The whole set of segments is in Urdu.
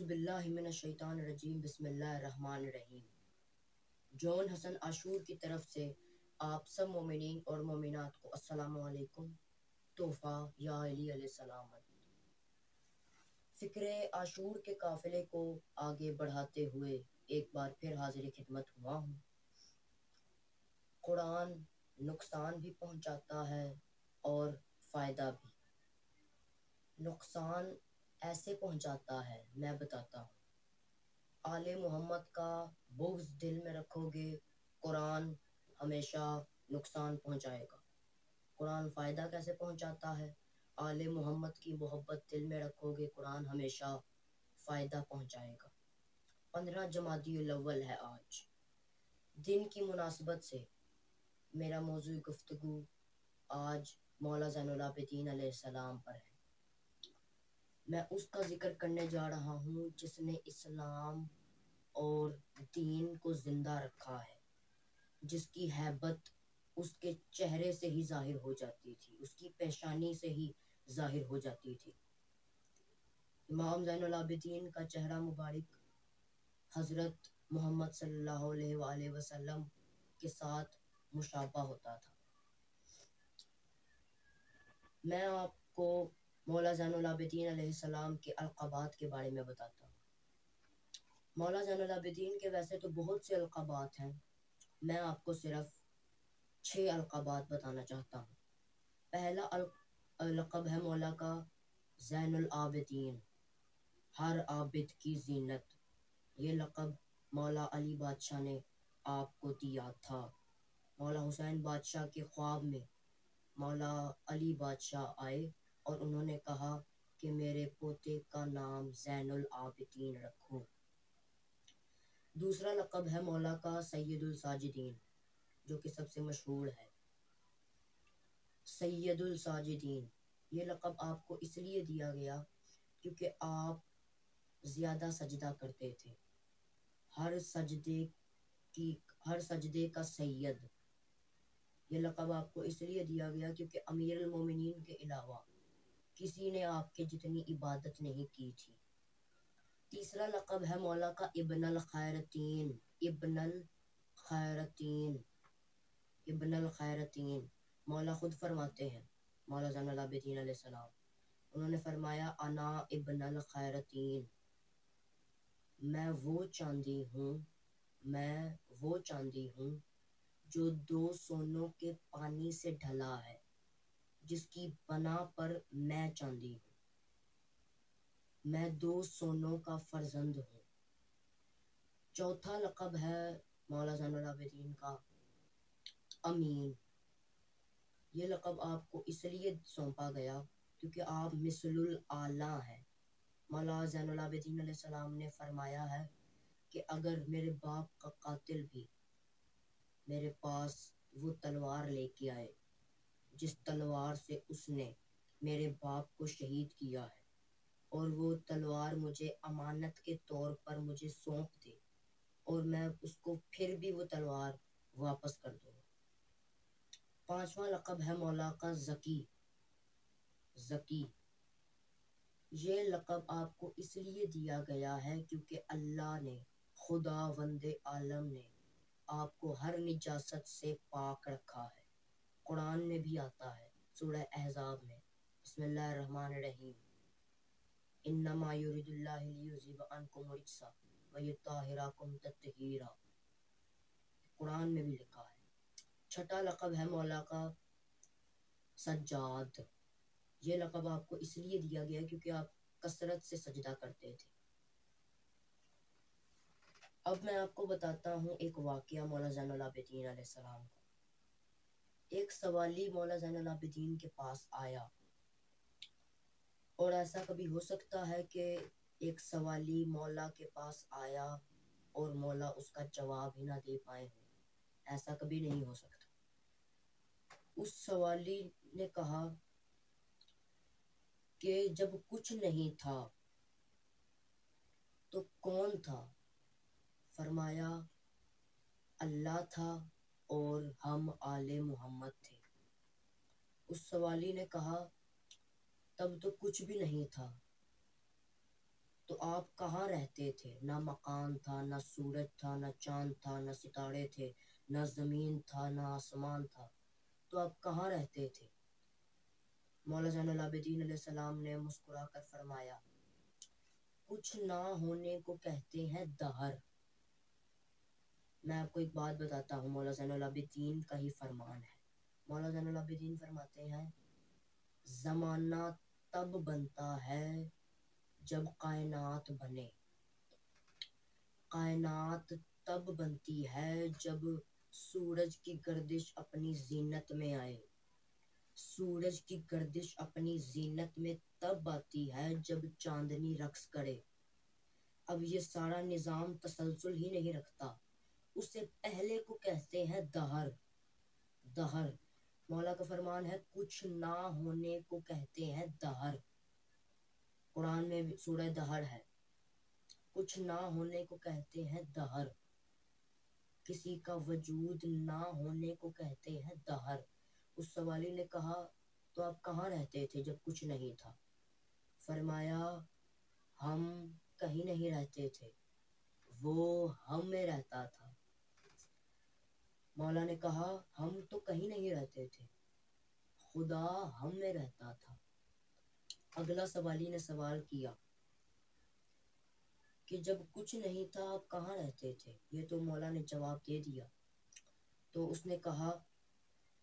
باللہ من الشیطان الرجیم بسم اللہ الرحمن الرحیم۔ جون حسن عاشور کی طرف سے آپ سب مومنین اور مومنات کو السلام علیکم۔ تحفہ یا علی علیہ السلام۔ فکر عاشور کے قافلے کو آگے بڑھاتے ہوئے ایک بار پھر حاضر خدمت ہوا ہوں۔ قرآن نقصان بھی پہنچاتا ہے اور فائدہ بھی۔ نقصان ایسے پہنچاتا ہے، میں بتاتا ہوں۔ آل محمد کا بغض دل میں رکھو گے، قرآن ہمیشہ نقصان پہنچائے گا۔ قرآن فائدہ کیسے پہنچاتا ہے؟ آل محمد کی محبت دل میں رکھو گے، قرآن ہمیشہ فائدہ پہنچائے گا۔ 15 جمادی الاول ہے آج۔ دن کی مناسبت سے میرا موضوع گفتگو آج مولا زین العابدین علیہ السلام پر ہے۔ میں اس کا ذکر کرنے جا رہا ہوں جس نے اسلام اور دین کو زندہ رکھا ہے، جس کی ہیبت اس کے چہرے سے ہی ظاہر ہو جاتی تھی، اس کی پیشانی سے ہی ظاہر ہو جاتی تھی۔ امام زین العابدین کا چہرہ مبارک حضرت محمد صلی اللہ علیہ وآلہ وسلم کے ساتھ مشابہ ہوتا تھا۔ میں آپ کو مولا زین العابدین علیہ السلام کے القابات کے بارے میں بتاتا ہوں۔ مولا زین العابدین کے ویسے تو بہت سے القابات ہیں، میں آپ کو صرف 6 القابات بتانا چاہتا ہوں۔ پہلا لقب ہے مولا کا زین العابدین، ہر عابد کی زینت۔ یہ لقب مولا علی بادشاہ نے آپ کو دیا تھا۔ مولا حسین بادشاہ کے خواب میں مولا علی بادشاہ آئے اور انہوں نے کہا کہ میرے پوتے کا نام زین العابدین رکھو۔ دوسرا لقب ہے مولا کا سید الساجدین، جو کہ سب سے مشہور ہے۔ سید الساجدین، یہ لقب آپ کو اس لیے دیا گیا کیونکہ آپ زیادہ سجدہ کرتے تھے۔ ہر سجدے کا سید، یہ لقب آپ کو اس لیے دیا گیا کیونکہ امیر المومنین کے علاوہ کسی نے آپ کے جتنی عبادت نہیں کی تھی۔ تیسرا لقب ہے مولا کا ابن الخیرتین، ابن الخیرتین، ابن الخیرتین۔ مولا خود فرماتے ہیں، مولا زین العابدین علیہ السلام، انہوں نے فرمایا انا ابن الخیرتین، میں وہ چاندی ہوں جو 2 سونوں کے پانی سے ڈھلا ہے، جس کی بنا پر میں چاندی ہوں۔ میں 2 سونوں کا فرزند ہوں۔ چوتھا لقب ہے مولا زین العابدین کا امین۔ یہ لقب آپ کو اس لیے سونپا گیا کیونکہ آپ مثل الاعلیٰ ہیں۔ مولا زین العابدین علیہ السلام نے فرمایا ہے کہ اگر میرے باپ کا قاتل بھی میرے پاس وہ تلوار لے کے آئے جس تلوار سے اس نے میرے باپ کو شہید کیا ہے، اور وہ تلوار مجھے امانت کے طور پر مجھے سونپ دے اور میں اس کو پھر بھی وہ تلوار واپس کر دوں۔ پانچواں لقب ہے مولا کا ذکی، ذکی۔ یہ لقب آپ کو اس لیے دیا گیا ہے کیونکہ اللہ نے، خداوند عالم نے آپ کو ہر نجاست سے پاک رکھا ہے۔ قرآن میں بھی آتا ہے سورہ احزاب میں، بسم اللہ الرحمن الرحیم، انما یرید اللہ لیذھب عنکم الرجس ویطہرکم تطہیرا۔ قرآن میں بھی لکھا ہے۔ چھٹا لقب ہے مولا کا سجاد۔ یہ لقب آپ کو اس لیے دیا گیا کیونکہ آپ کثرت سے سجدہ کرتے تھے۔ اب میں آپ کو بتاتا ہوں ایک واقعہ مولا زین العابدین علیہ السلام کا۔ ایک سوالی مولا زین العابدین کے پاس آیا، اور ایسا کبھی ہو سکتا ہے کہ ایک سوالی مولا کے پاس آیا اور مولا اس کا جواب ہی نہ دے پائے ہوں؟ ایسا کبھی نہیں ہو سکتا۔ اس سوالی نے کہا کہ جب کچھ نہیں تھا تو کون تھا؟ فرمایا اللہ تھا اور ہم آل محمد تھے۔ اس سوالی نے کہا تب تو کچھ بھی نہیں تھا، تو آپ کہاں رہتے تھے؟ نہ مکان تھا، نہ سورج تھا، نہ چاند تھا، نہ ستارے تھے، نہ زمین تھا، نہ آسمان تھا، تو آپ کہاں رہتے تھے؟ مولا زین العابدین علیہ السلام نے مسکرا کر فرمایا، کچھ نہ ہونے کو کہتے ہیں دہر۔ میں آپ کو ایک بات بتاتا ہوں، مولا زین العابدین کا ہی فرمان ہے۔ مولا زین العابدین فرماتے ہیں، زمانہ تب بنتا ہے جب کائنات بنے، کائنات تب بنتی ہے جب سورج کی گردش اپنی زینت میں آئے، سورج کی گردش اپنی زینت میں تب آتی ہے جب چاندنی رقص کرے۔ اب یہ سارا نظام تسلسل ہی نہیں رکھتا، اس سے پہلے کو کہتے ہیں دہر۔ دہر، مولا کا فرمان ہے، کچھ نہ ہونے کو کہتے ہیں دہر۔ قرآن میں بھی سورہ دہر ہے، کچھ نہ ہونے کو کہتے ہیں دہر، کسی کا وجود نہ ہونے کو کہتے ہیں دہر۔ اس سوالی نے کہا، تو آپ کہاں رہتے تھے جب کچھ نہیں تھا؟ فرمایا، ہم کہیں نہیں رہتے تھے، وہ ہم میں رہتا تھا۔ مولا نے کہا، ہم تو کہیں نہیں رہتے تھے، خدا ہم میں رہتا تھا۔ اگلا سوالی نے سوال کیا کہ جب کچھ نہیں تھا آپ کہاں رہتے تھے؟ یہ تو مولا نے جواب دے دیا۔ تو اس نے کہا،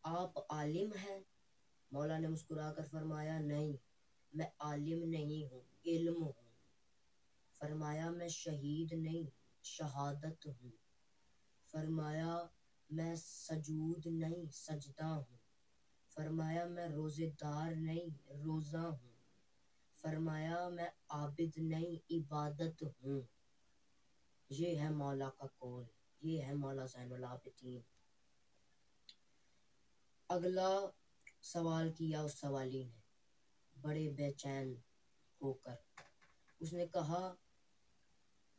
آپ عالم ہیں؟ مولا نے مسکرا کر فرمایا، نہیں، میں عالم نہیں ہوں، علم ہوں۔ فرمایا، میں شہید نہیں، شہادت ہوں۔ فرمایا، میں سجود نہیں، سجدہ ہوں۔ فرمایا، میں روزے دار نہیں، روزہ ہوں۔ فرمایا، میں عابد نہیں، عبادت ہوں۔ یہ ہے مولا کا قول، یہ ہے مولا زین العابدین۔ اگلا سوال کیا اس سوالی نے بڑے بے چین ہو کر، اس نے کہا،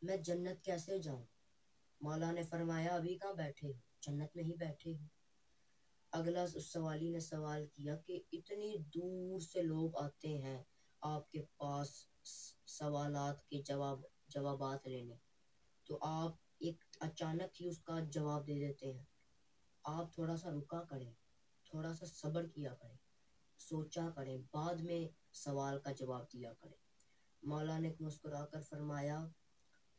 میں جنت کیسے جاؤں؟ مولا نے فرمایا، ابھی کہاں بیٹھے ہو؟ جنت میں ہی بیٹھے ہو۔ اگلا اس سوالی نے سوال کیا کہ اتنی دور سے لوگ آتے ہیں آپ کے پاس سوالات کے جوابات لینے، تو آپ ایک اچانک ہی اس کا جواب دے دیتے ہیں۔ آپ تھوڑا سا رکا کریں، تھوڑا سا صبر کیا کریں، سوچا کریں، بعد میں سوال کا جواب دیا کریں۔ مولا نے مسکرا کر فرمایا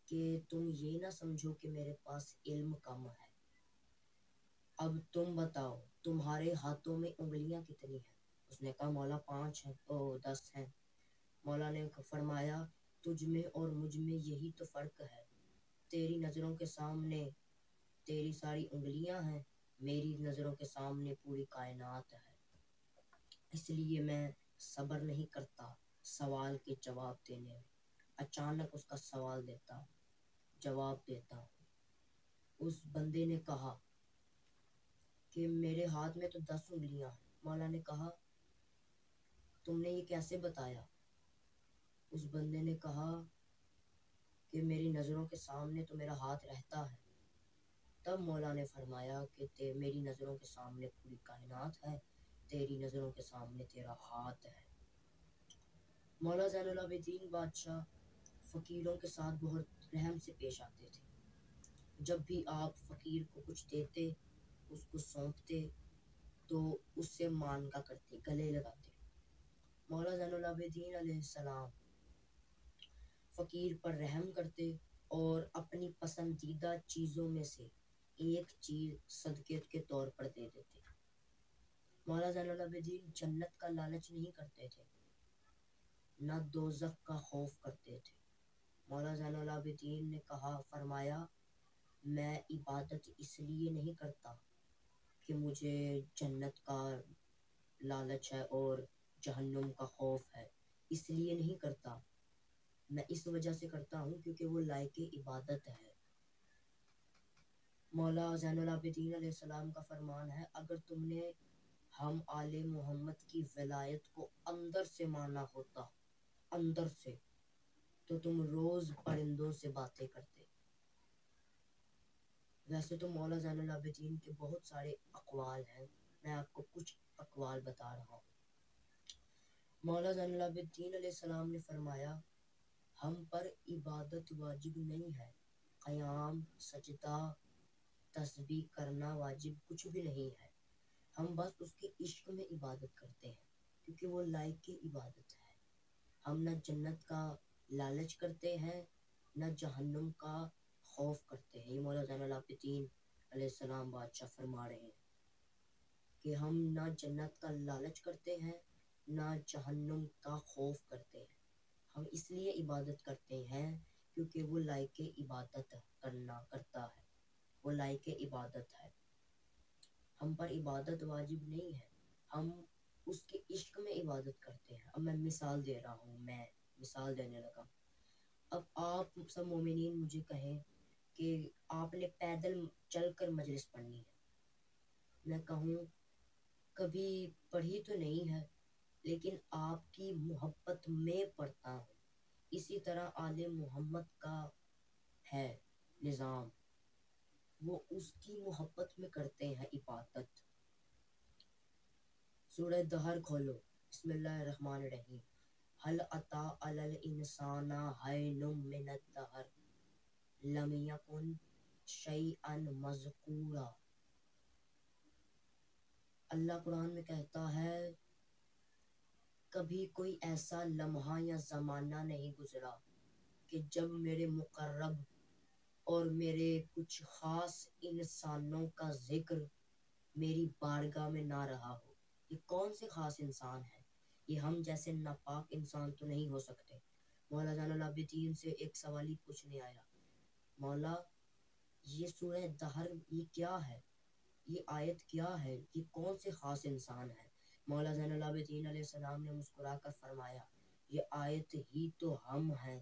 کہ تم یہ نہ سمجھو کہ میرے پاس علم کم ہے، اب تم بتاؤ تمہارے ہاتھوں میں انگلیاں کتنی ہیں؟ اس نے کہا، مولا 5 ہیں، 10 ہیں۔ مولا نے فرمایا، تجھ میں اور مجھ میں یہی تو فرق ہے، تیری نظروں کے سامنے تیری ساری انگلیاں ہیں، میری نظروں کے سامنے پوری کائنات ہے، اس لیے میں صبر نہیں کرتا سوال کے جواب دینے میں، اچانک اس کا سوال دیتا ہوں، جواب دیتا ہوں۔ اس بندے نے کہا کہ میرے ہاتھ میں تو 10 انگلیاں ہیں۔ مولا نے کہا، تم نے یہ کیسے بتایا؟ اس بندے نے کہا کہ میری نظروں کے سامنے تو میرا ہاتھ رہتا ہے۔ تب مولا نے فرمایا کہ میری نظروں کے سامنے پوری کائنات ہے، تیری نظروں کے سامنے تیرا ہاتھ ہے۔ مولا زین العابدین بادشاہ فقیروں کے ساتھ بہت رحم سے پیش آتے تھے۔ جب بھی آپ فقیر کو کچھ دیتے، اس کو سونپتے، تو اس سے مانگا کرتے، گلے لگاتے۔ مولا زین العابدین علیہ السلام فقیر پر رحم کرتے اور اپنی پسندیدہ چیزوں میں سے ایک چیز صدقے کے طور پر دے دیتے۔ مولا زین العابدین جنت کا لالچ نہیں کرتے تھے، نہ دوزخ کا خوف کرتے تھے۔ مولا زین العابدین نے فرمایا، میں عبادت اس لیے نہیں کرتا کہ مجھے جنت کا لالچ ہے اور جہنم کا خوف ہے، اس لیے نہیں کرتا، میں اس وجہ سے کرتا ہوں کیونکہ وہ لائق عبادت ہے۔ مولا زین العابدین علیہ السلام کا فرمان ہے، اگر تم نے ہم آل محمد کی ولایت کو اندر سے مانا ہوتا، اندر سے، تو تم روز پرندوں سے باتیں کرتے۔ ویسے تو مولا زین العابدین کے بہت سارے اقوال ہیں، میں آپ کو کچھ اقوال بتا رہا ہوں۔ مولا زین العابدین علیہ السلام نے فرمایا، ہم پر عبادت واجب نہیں ہے، قیام، سجدہ، تسبیح کرنا واجب کچھ بھی نہیں ہے، ہم بس اس کے عشق میں عبادت کرتے ہیں کیونکہ وہ لائق کی عبادت ہے۔ ہم نہ جنت کا لالچ کرتے ہیں نہ جہنم کا خوف کرتے ہیں۔ یہ مولا زین العابدین علیہ السلام بادشاہ فرما رہے ہیں کہ ہم نہ جنت کا لالچ کرتے ہیں نہ جہنم کا خوف کرتے ہیں، ہم اس لیے عبادت کرتے ہیں کیونکہ وہ لائق عبادت کرتا ہے، وہ لائق عبادت ہے۔ ہم پر عبادت واجب نہیں ہے، ہم اس کے عشق میں عبادت کرتے ہیں۔ اب میں مثال دے رہا ہوں، میں مثال دینے لگا۔ اب آپ سب مومنین مجھے کہیں کہ آپ نے پیدل چل کر مجلس پڑھنی ہے، میں کہوں کبھی پڑھی تو نہیں ہے لیکن آپ کی محبت میں پڑھتا ہوں۔ اسی طرح آل محمد کا ہے نظام، وہ اس کی محبت میں کرتے ہیں عبادت۔ سورہ دہر کھولو، بسم اللہ الرحمن الرحیم۔ هل اتى على الانسان حين من الدهر لم يكن شيئا مذکورا۔ اللہ قرآن میں کہتا ہے کبھی کوئی ایسا لمحہ یا زمانہ نہیں گزرا کہ جب میرے مقرب اور میرے کچھ خاص انسانوں کا ذکر میری بارگاہ میں نہ رہا ہو۔ یہ کون سے خاص انسان ہیں؟ یہ ہم جیسے ناپاک انسان تو نہیں ہو سکتے۔ مولا زین العابدین سے ایک سوال ہی پوچھنے آیا، مولا یہ سورہ دہر یہ کیا ہے، یہ آیت کیا ہے، یہ کون سے خاص انسان ہیں؟ مولا زین العابدین علیہ السلام نے مسکرا کر فرمایا یہ آیت ہی تو ہم ہیں،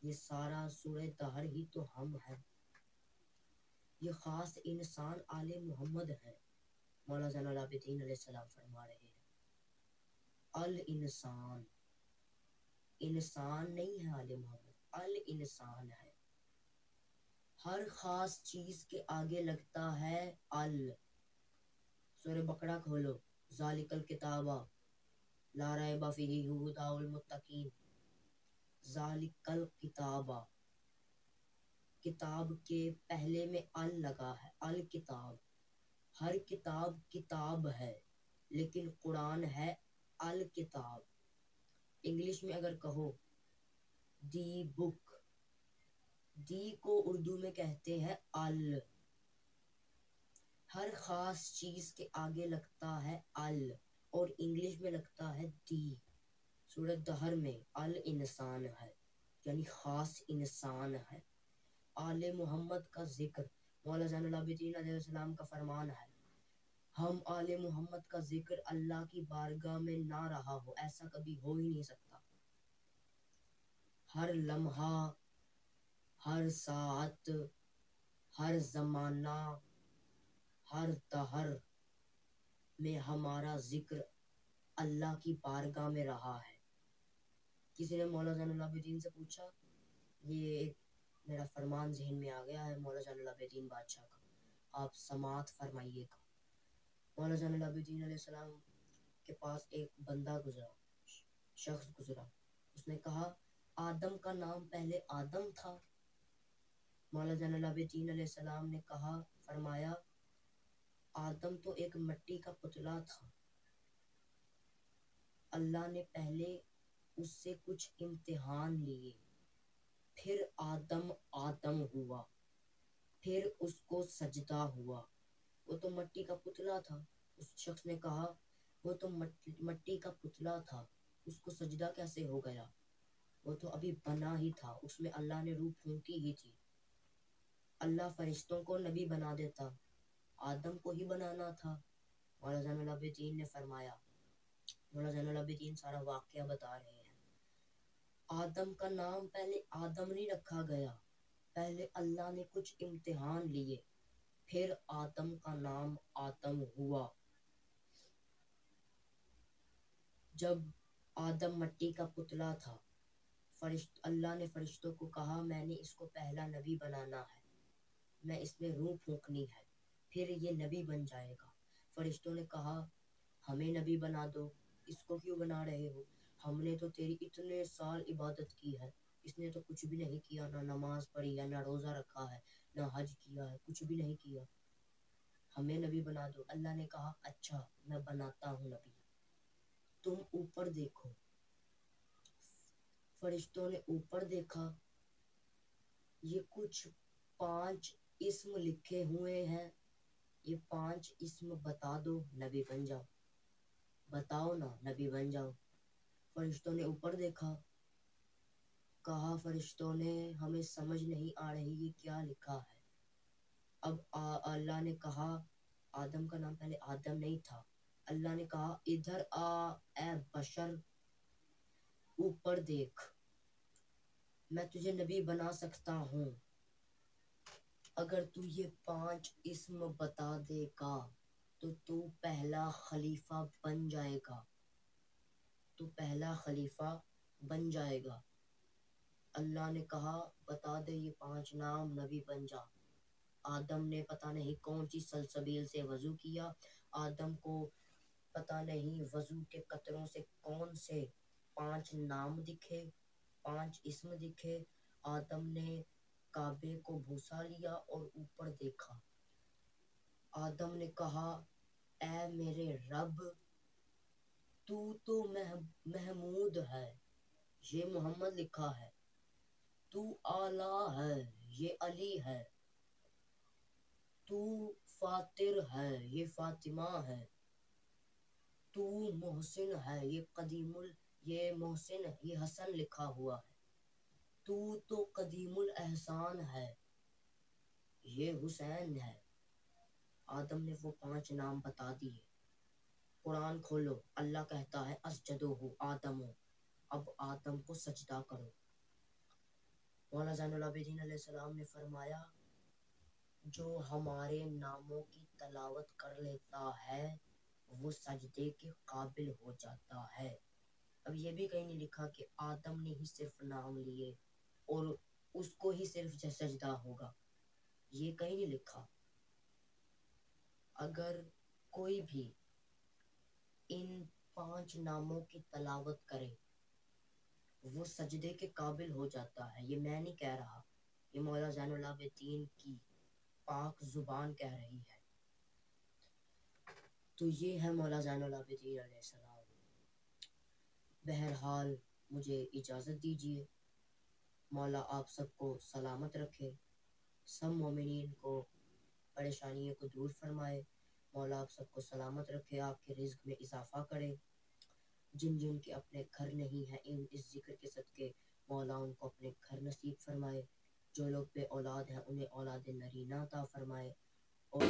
یہ سارا سورہ دہر ہی تو ہم ہیں، یہ خاص انسان آل محمد ہیں۔ مولا زین العابدین علیہ السلام فرما رہے ہیں الانسان، انسان نہیں ہے آل محمد، الانسان ہے۔ ہر خاص چیز کے آگے لگتا ہے ال۔ سورہ بقرہ کھولو، ذالک الکتاب لا ریب فیہ ھدی للمتقین۔ ذالک الکتاب، کتاب کے پہلے میں ال لگا ہے، الکتاب۔ ہر کتاب کتاب ہے لیکن قرآن ہے الکتاب۔ انگلش میں اگر کہو دی بک، دی کو اردو میں کہتے ہیں ال۔ ہر خاص چیز کے آگے لگتا ہے ال اور انگلش میں لگتا ہے دی۔ سورہ دہر میں الانسان ہے یعنی خاص انسان ہے۔ آل محمد کا ذکر، مولا زین العابدین علیہ السلام کا فرمان ہے ہم آل محمد کا ذکر اللہ کی بارگاہ میں نہ رہا ہو، ایسا کبھی ہو ہی نہیں سکتا۔ ہر لمحہ، ہر ساعت، ہر زمانہ، ہر دہر میں ہمارا ذکر اللہ کی بارگاہ میں رہا ہے۔ کسی نے مولا زین العابدین سے پوچھا، یہ ایک میرا فرمان ذہن میں آ گیا ہے مولا زین العابدین بادشاہ کا، آپ سماعت فرمائیے گا۔ مولا زین العابدین علیہ السلام کے پاس ایک بندہ گزرا، شخص گزرا، اس نے کہا آدم کا نام پہلے آدم تھا؟ مولا زین العابدین علیہ السلام نے کہا، فرمایا آدم تو ایک مٹی کا پتلا تھا، اللہ نے پہلے اس سے کچھ امتحان لیے، پھر آدم آدم ہوا، پھر اس کو سجدہ ہوا۔ وہ تو مٹی کا پتلا تھا۔ اس شخص نے کہا وہ تو مٹی کا پتلا تھا، اس کو سجدہ کیسے ہو گیا؟ وہ تو ابھی بنا ہی تھا، اس میں اللہ نے روح پھونکی ہی تھی۔ اللہ فرشتوں کو نبی بنا دیتا، آدم کو ہی بنانا تھا۔ مولا زین العابدین نے فرمایا، مولا زین العابدین سارا واقعہ بتا رہے ہیں، آدم کا نام پہلے آدم نہیں رکھا گیا، پہلے اللہ نے کچھ امتحان لیے، پھر آدم کا نام آدم ہوا۔ جب آدم مٹی کا پتلا تھا، اللہ نے فرشتوں کو کہا میں نے اس کو پہلا نبی بنانا ہے، میں اس میں روح پھونکنی ہے، پھر یہ نبی بن جائے گا۔ فرشتوں نے کہا ہمیں نبی بنا دو، اس کو کیوں بنا رہے ہو؟ ہم نے تو تیری اتنے سال عبادت کی ہے، اس نے تو کچھ بھی نہیں کیا، نہ نماز پڑھی ہے، نہ روزہ رکھا ہے، نہ حج کیا ہے، کچھ بھی نہیں کیا، ہمیں نبی بنا دو۔ اللہ نے کہا اچھا میں بناتا ہوں نبی، تم اوپر دیکھو۔ فرشتوں نے اوپر دیکھا، یہ کچھ 5 اسم لکھے ہوئے ہیں، یہ 5 اسم بتا دو، نبی بن جاؤ، بتاؤ نا نبی بن جاؤ۔ فرشتوں نے اوپر دیکھا، کہا فرشتوں نے ہمیں سمجھ نہیں آ رہی یہ کیا لکھا ہے۔ اب اللہ نے کہا، آدم کا نام پہلے آدم نہیں تھا، اللہ نے کہا ادھر آ اے بشر، اوپر دیکھ، میں تجھے نبی بنا سکتا ہوں، اگر تو یہ 5 اسم بتا دے گا تو پہلا خلیفہ بن جائے گا، تو پہلا خلیفہ بن جائے گا۔ اللہ نے کہا بتا دے یہ 5 نام، نبی بن جا۔ آدم نے پتہ نہیں کون سی سلسبیل سے وضو کیا، آدم کو پتہ نہیں وضو کے قطروں سے کون سے 5 نام دکھے، 5 اسم دکھے۔ آدم نے کعبے کو بوسا لیا اور اوپر دیکھا۔ آدم نے کہا اے میرے رب، تو محمود ہے، یہ محمد لکھا ہے، تو اعلیٰ ہے، یہ علی ہے، تو فاطر ہے، یہ فاطمہ ہے، تو محسن ہے، یہ محسن ہے، یہ حسن لکھا ہوا ہے، تو قدیم الاحسان ہے، یہ حسین ہے۔ آدم نے وہ 5 نام بتا دیے۔ قرآن کھولو، اللہ کہتا ہے اسجدوا آدم، اب آدم کو سجدہ کرو۔ مولانا زین العابدین علیہ السلام نے فرمایا جو ہمارے ناموں کی تلاوت کر لیتا ہے وہ سجدے کے قابل ہو جاتا ہے۔ اب یہ بھی کہیں نہیں لکھا کہ آدم نے ہی صرف نام لیے اور اس کو ہی صرف سجدہ ہوگا، یہ کہیں نہیں لکھا۔ اگر کوئی بھی ان 5 ناموں کی تلاوت کرے وہ سجدے کے قابل ہو جاتا ہے، یہ میں نہیں کہہ رہا، یہ مولا زین العابدین کی پاک زبان کہہ رہی ہے۔ تو یہ ہے مولا زین العابدین علیہ السلام۔ بہرحال مجھے اجازت دیجیے، مولا آپ سب کو سلامت رکھے، سب مومنین کو پریشانیوں کو دور فرمائے، مولا آپ سب کو سلامت رکھے، آپ کے رزق میں اضافہ کرے، جن جن کے اپنے گھر نہیں ہیں اس ذکر کے صدقے مولا ان کو اپنے گھر نصیب فرمائے، جو لوگ بے اولاد ہیں انہیں اولاد نرینہ عطا فرمائے، اور